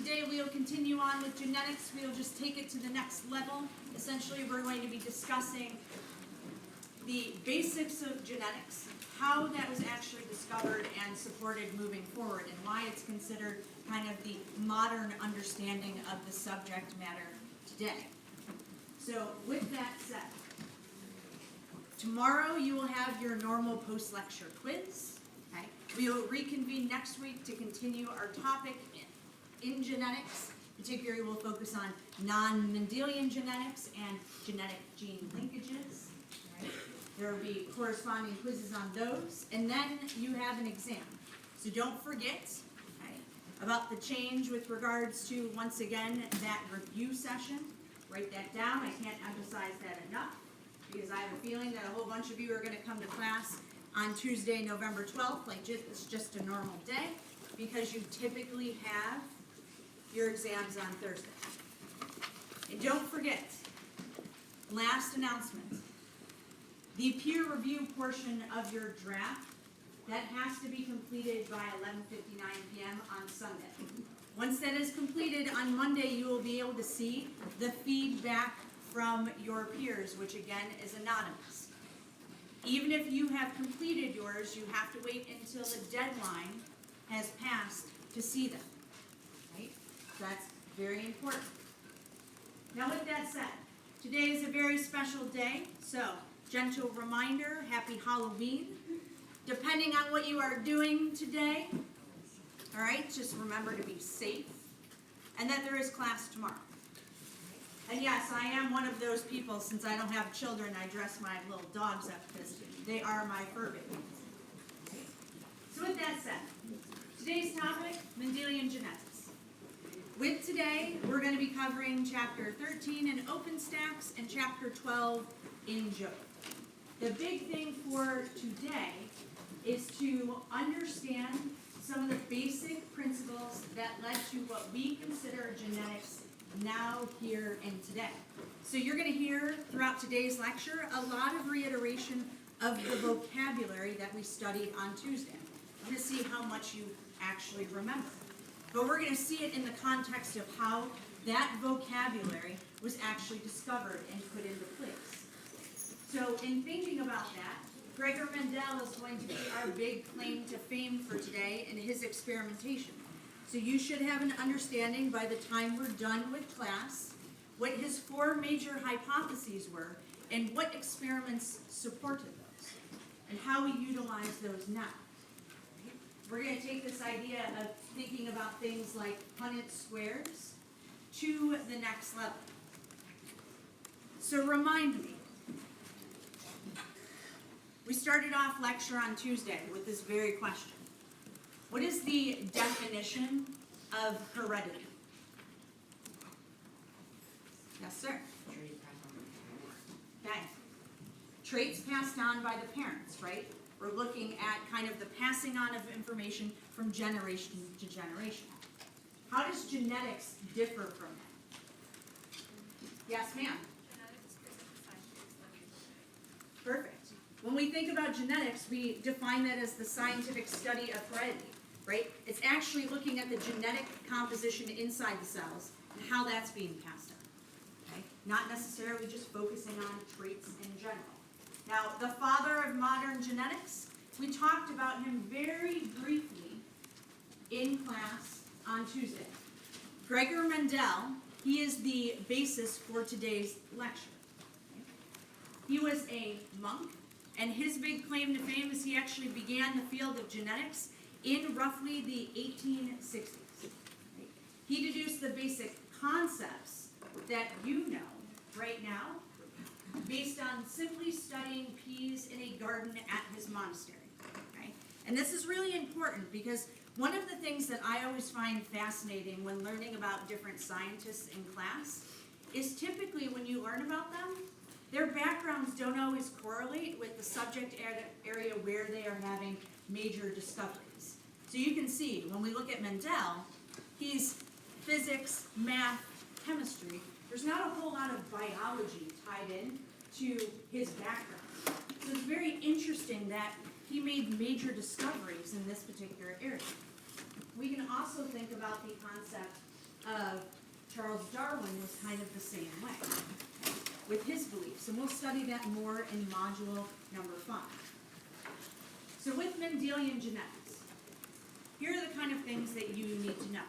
today we will continue on with genetics. We will just take it to the next level. Essentially, we're going to be discussing the basics of genetics, how that was actually discovered and supported moving forward, and why it's considered kind of the modern understanding of the subject matter today. So with that said, tomorrow you will have your normal post-lecture quiz. Okay? We will reconvene next week to continue our topic in genetics. Particularly, we'll focus on non-Mendelian genetics and genetic gene linkages. Right? There will be corresponding quizzes on those, and then you have an exam. So don't forget about the change with regards to, once again, that review session. Write that down. I can't emphasize that enough, because I have a feeling that a whole bunch of you are going to come to class on Tuesday, November 12th, like it's just a normal day, because you typically have your exams on Thursday. And don't forget, last announcement, the peer review portion of your draft, that has to be completed by 11:59 p.m. on Sunday. Once that is completed, on Monday you will be able to see the feedback from your peers, which again is anonymous. Even if you have completed yours, you have to wait until the deadline has passed to see them. Right? That's very important. Now with that said, today is a very special day, so gentle reminder, happy Halloween. Depending on what you are doing today, all right, just remember to be safe, and that there is class tomorrow. And yes, I am one of those people, since I don't have children, I dress my little dogs up because they are my fur babies. So with that said, today's topic, Mendelian genetics. With today, we're going to be covering Chapter 13 in OpenStax and Chapter 12 in Job. The big thing for today is to understand some of the basic principles that led to what we consider genetics now, here, and today. So you're going to hear throughout today's lecture a lot of reiteration of the vocabulary that we studied on Tuesday. I'm going to see how much you actually remember. But we're going to see it in the context of how that vocabulary was actually discovered and put into place. So in thinking about that, Gregor Mendel is going to be our big claim to fame for today in his experimentation. So you should have an understanding by the time we're done with class what his 4 major hypotheses were and what experiments supported those and how we utilize those now. We're going to take this idea of thinking about things like Punnett squares to the next level. So remind me, we started off lecture on Tuesday with this very question. What is the definition of heredity? Yes, sir. Okay. Traits passed on by the parents, right? We're looking at kind of the passing on of information from generation to generation. How does genetics differ from that? Yes, ma'am. Perfect. When we think about genetics, we define that as the scientific study of heredity, right? It's actually looking at the genetic composition inside the cells and how that's being passed on, okay? Not necessarily just focusing on traits in general. Now, the father of modern genetics, we talked about him very briefly in class on Tuesday. Gregor Mendel, he is the basis for today's lecture. Okay? He was a monk. And his big claim to fame is he actually began the field of genetics in roughly the 1860s. Right? He deduced the basic concepts that you know right now based on simply studying peas in a garden at his monastery. Okay? And this is really important because one of the things that I always find fascinating when learning about different scientists in class is typically when you learn about them, their backgrounds don't always correlate with the subject area where they are having major discoveries. So you can see, when we look at Mendel, he's physics, math, chemistry. There's not a whole lot of biology tied in to his background. So it's very interesting that he made major discoveries in this particular area. We can also think about the concept of Charles Darwin was kind of the same way, okay, with his beliefs. And we'll study that more in module number 5. So with Mendelian genetics, here are the kind of things that you need to know.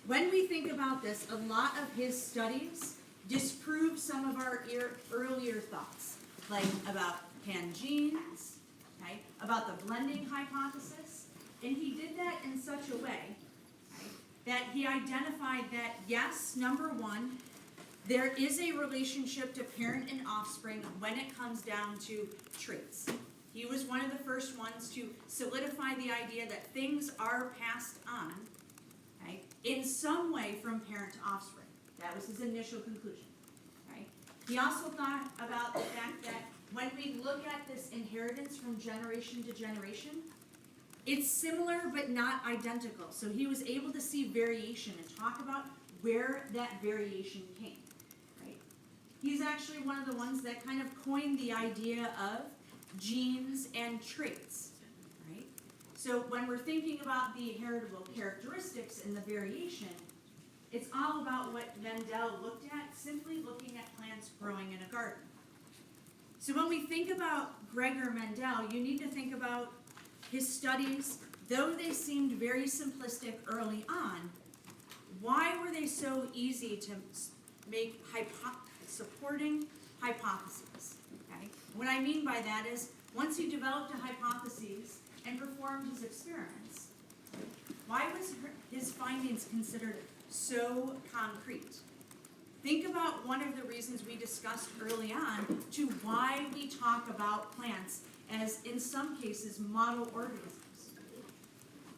When we think about this, a lot of his studies disprove some of our earlier thoughts, like about pangenes, okay, about the blending hypothesis, and he did that in such a way, okay, that he identified that, yes, number one, there is a relationship to parent and offspring when it comes down to traits. He was one of the first ones to solidify the idea that things are passed on, okay, in some way from parent to offspring. That was his initial conclusion. Right? He also thought about the fact that when we look at this inheritance from generation to generation, it's similar but not identical. So he was able to see variation and talk about where that variation came. Right? He's actually one of the ones that kind of coined the idea of genes and traits. Right? So when we're thinking about the heritable characteristics and the variation, it's all about what Mendel looked at, simply looking at plants growing in a garden. So when we think about Gregor Mendel, you need to think about his studies. Though they seemed very simplistic early on, why were they so easy to make supporting hypotheses? Okay? What I mean by that is, once he developed a hypothesis and performed his experiments, why was his findings considered so concrete? Think about one of the reasons we discussed early on to why we talk about plants as, in some cases, model organisms.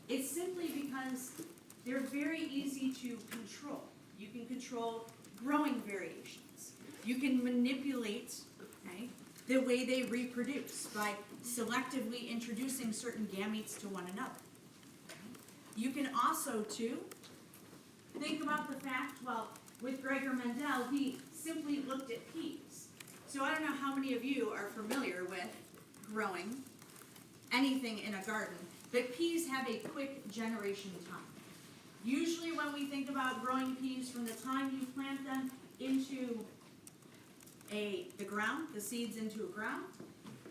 It's simply because they're very easy to control. You can control growing variations. You can manipulate, okay, the way they reproduce by selectively introducing certain gametes to one another. You can also, too, think about the fact, well, with Gregor Mendel, he simply looked at peas. So I don't know how many of you are familiar with growing anything in a garden, but peas have a quick generation time. Usually when we think about growing peas, from the time you plant them into the ground, the seeds into a ground,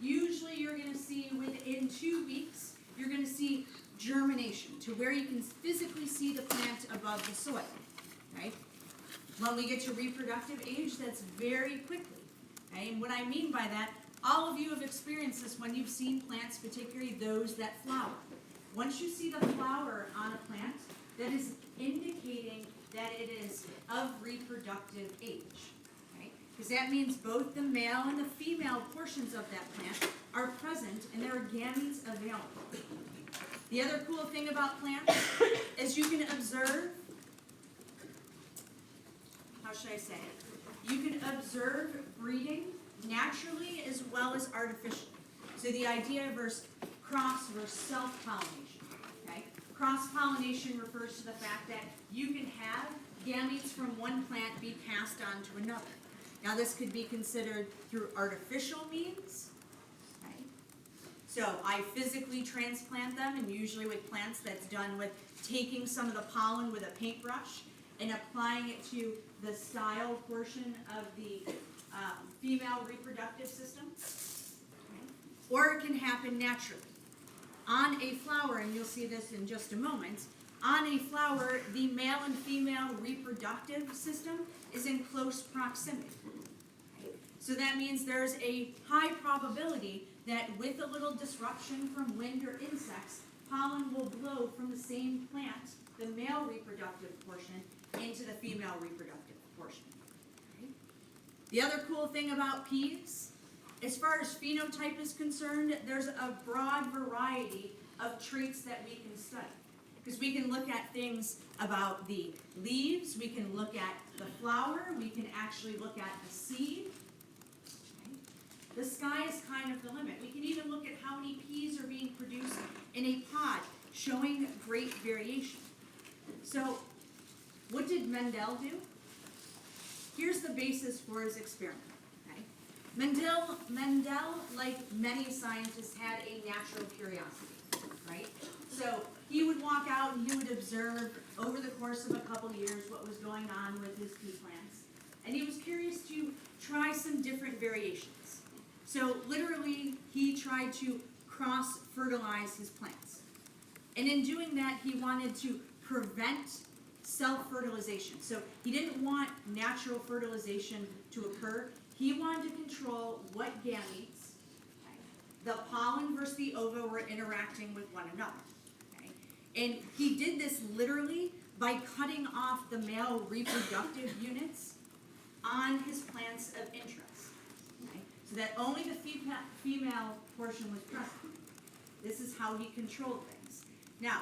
usually you're going to see within 2 weeks, you're going to see germination to where you can physically see the plant above the soil. Right? When we get to reproductive age, that's very quickly. Okay? And what I mean by that, all of you have experienced this when you've seen plants, particularly those that flower. Once you see the flower on a plant, that is indicating that it is of reproductive age. Because that means both the male and the female portions of that plant are present and there are gametes available. The other cool thing about plants is you can observe, how should I say it? You can observe breeding naturally as well as artificially. So the idea versus cross versus self-pollination. Okay? Cross-pollination refers to the fact that you can have gametes from one plant be passed on to another. Now this could be considered through artificial means. Okay? So I physically transplant them, and usually with plants that's done with taking some of the pollen with a paintbrush and applying it to the style portion of the female reproductive system. Okay? Or it can happen naturally. On a flower, and you'll see this in just a moment, on a flower, the male and female reproductive system is in close proximity. So that means there's a high probability that with a little disruption from wind or insects, pollen will blow from the same plant, the male reproductive portion, into the female reproductive portion. Okay? The other cool thing about peas, as far as phenotype is concerned, there's a broad variety of traits that we can study. Because we can look at things about the leaves, we can look at the flower, we can actually look at the seed. Okay? The sky is kind of the limit. We can even look at how many peas are being produced in a pod, showing great variation. So, what did Mendel do? Here's the basis for his experiment. Okay? Mendel, like many scientists, had a natural curiosity. Right? So he would walk out and he would observe over the course of a couple years what was going on with his pea plants. And he was curious to try some different variations. So literally, he tried to cross-fertilize his plants. And in doing that, he wanted to prevent self-fertilization. So he didn't want natural fertilization to occur. He wanted to control what gametes, okay, the pollen versus the ova, were interacting with one another. Okay? And he did this literally by cutting off the male reproductive units on his plants of interest. Okay? So that only the female portion was present. This is how he controlled things. Now,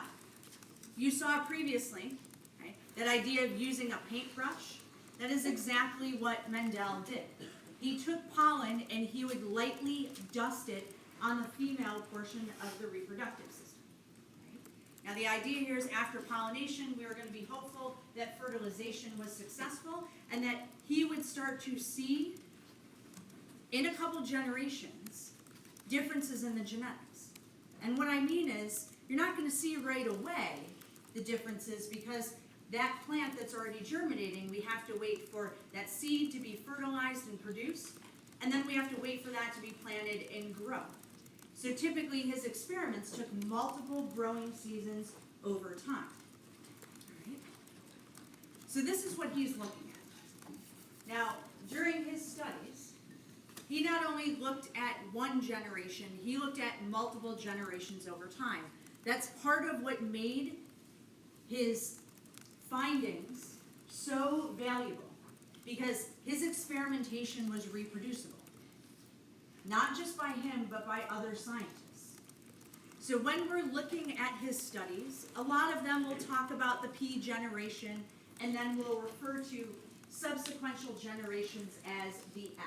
you saw previously, okay, that idea of using a paintbrush. That is exactly what Mendel did. He took pollen and he would lightly dust it on the female portion of the reproductive system. Okay? Now the idea here is after pollination, we were going to be hopeful that fertilization was successful and that he would start to see, in a couple generations, differences in the genetics. And what I mean is, you're not going to see right away the differences because that plant that's already germinating, we have to wait for that seed to be fertilized and produced, and then we have to wait for that to be planted and grow. So typically his experiments took multiple growing seasons over time. All right? So this is what he's looking at. Now, during his studies, he not only looked at one generation, he looked at multiple generations over time. That's part of what made his findings so valuable, because his experimentation was reproducible. Not just by him, but by other scientists. So when we're looking at his studies, a lot of them will talk about the P generation, and then we'll refer to subsequential generations as the F.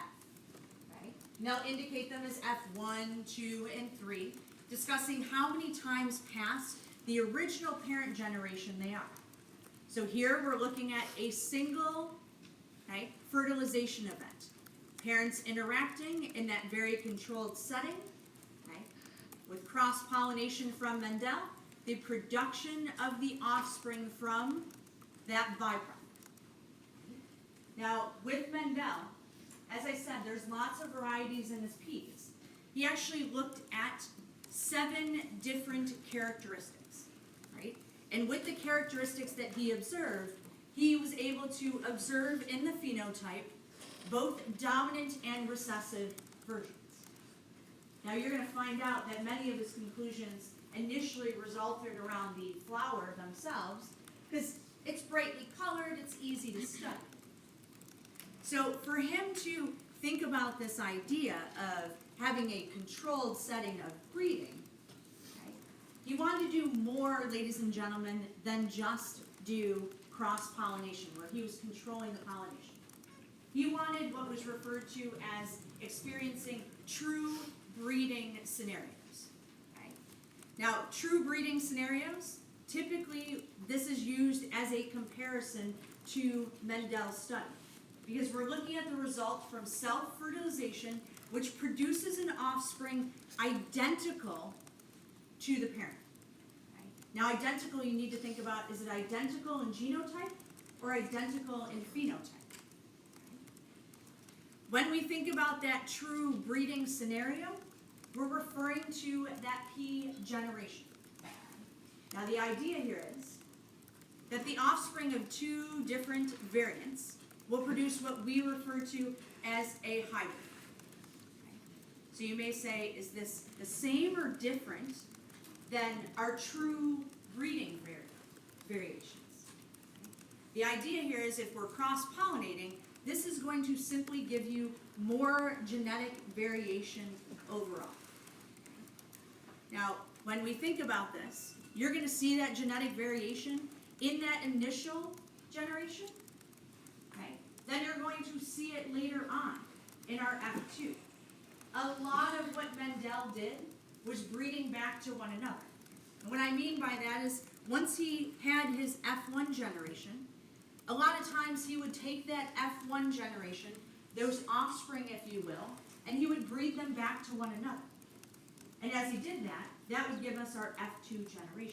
Okay? And they'll indicate them as F1, 2, and 3, discussing how many times past the original parent generation they are. So here we're looking at a single, okay, fertilization event. Parents interacting in that very controlled setting, okay, with cross-pollination from Mendel, the production of the offspring from that byproduct. Now, with Mendel, as I said, there's lots of varieties in his peas. He actually looked at 7 different characteristics, right? And with the characteristics that he observed, he was able to observe in the phenotype both dominant and recessive versions. Now you're going to find out that many of his conclusions initially resulted around the flower themselves, because it's brightly colored, it's easy to study. So for him to think about this idea of having a controlled setting of breeding, okay, he wanted to do more, ladies and gentlemen, than just do cross-pollination, where he was controlling the pollination. He wanted what was referred to as experiencing true breeding scenarios. Okay? Now, true breeding scenarios, typically this is used as a comparison to Mendel's study, because we're looking at the result from self-fertilization, which produces an offspring identical to the parent. Okay? Now, identical, you need to think about, is it identical in genotype or identical in phenotype? When we think about that true breeding scenario, we're referring to that P generation. Now the idea here is that the offspring of 2 different variants will produce what we refer to as a hybrid. Okay? So you may say, is this the same or different than our true breeding variations? The idea here is if we're cross-pollinating, this is going to simply give you more genetic variation overall. Now, when we think about this, you're going to see that genetic variation in that initial generation. Okay? Then you're going to see it later on in our F2. A lot of what Mendel did was breeding back to one another. And what I mean by that is once he had his F1 generation, a lot of times he would take that F1 generation, those offspring, if you will, and he would breed them back to one another. And as he did that, that would give us our F2 generation.